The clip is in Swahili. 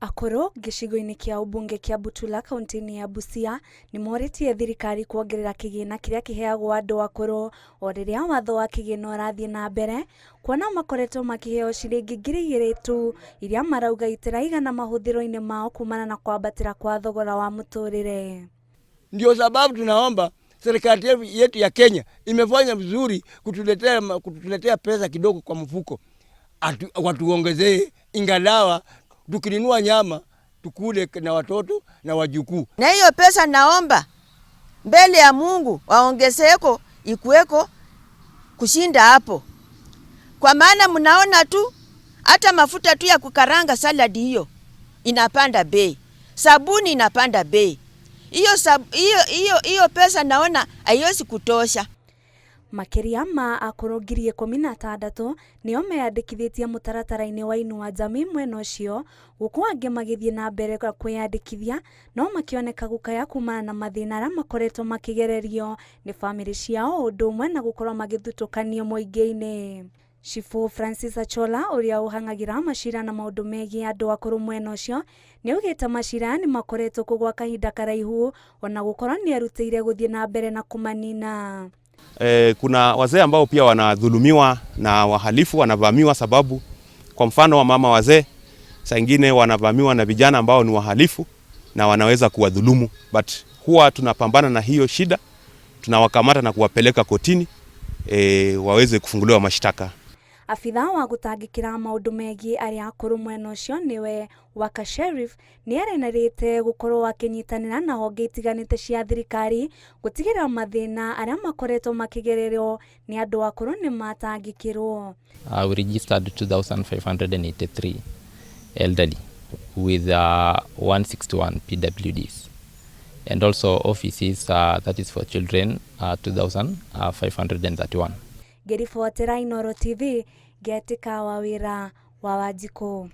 Akoro gĩcigo-inĩ kĩa ũmbunge kĩa Butula kaunti-inĩ ya Busia nĩ morĩtie thirikari kuongerera kĩgĩna kĩrĩa kĩheagwo andũ akũrũ o rĩrĩa watho wa kĩgĩna ũrathiĩ na mbere, kuona makoretwo makĩheo ciringi 2,000 tu iria marauga itiraigana mahũthĩro-inĩ mao kumana na kwambatĩra kwa thogora wa mũtũrĩre. Ndio sababu tunaomba serikali yetu ya Kenya imefanya vizuri kutuletea pesa kidogo kwa mfuko, watuongezee ingalawa tukinunua nyama tukule na watoto na wajukuu. Na hiyo pesa naomba mbele ya Mungu waongezeko ikuweko kushinda hapo. Kwa maana mnaona tu hata mafuta tu ya kukaranga saladi hiyo inapanda bei. Sabuni inapanda bei. Hiyo pesa naona haiwezi kutosha. Makiria ma akũrũ 16,000 nĩo meyandĩkithĩtie mũtaratara-inĩ wa Inua Jamii mwena ũcio, gũkũ angĩ magĩthiĩ na mbere kwĩyandĩkithia no makĩoneka gũkaya kumana na mathĩna arĩa makoretwo makĩgererio nĩ bamĩrĩ ciao ũndũ ũmwe na gũkorwo magĩthutũkanio mũingĩ-inĩ. Chifu Francis Achola ũrĩa ũhang'agĩra macira na maũndũ megiĩ andũ akũrũ mwena ũcio nĩ augĩte macira nĩ makoretwo kuo gwa kahinda karaihu ona gũkorwo nĩ erutĩire gũthiĩ na mbere na kũmanina. Kuna wazee ambao pia wanadhulumiwa na wahalifu, wanavamiwa sababu kwa mfano wa mama wazee saa nyingine wanavamiwa na vijana ambao ni wahalifu na wanaweza kuwadhulumu, but huwa tunapambana na hiyo shida, tunawakamata na kuwapeleka kotini waweze kufunguliwa mashtaka. Afitha wa gũtangĩkĩra maũndũ megiĩ arĩa akũrũ mwena ũcio nĩwe Waka Sheriff nĩ arenarĩte gũkorwo akĩnyitanĩra na honge itiganĩte cia thirikari gũtigĩrĩra mathĩna arĩa makoretwo makĩgererwo nĩ andũ akũrũ nĩ matangĩkĩrwo. We registered 2,583 elderly with 161 PWDs, and also offices that is for children 2,531. Ngĩribotera Inooro TV, Ngetĩka wa wĩra wa Wanjikũ.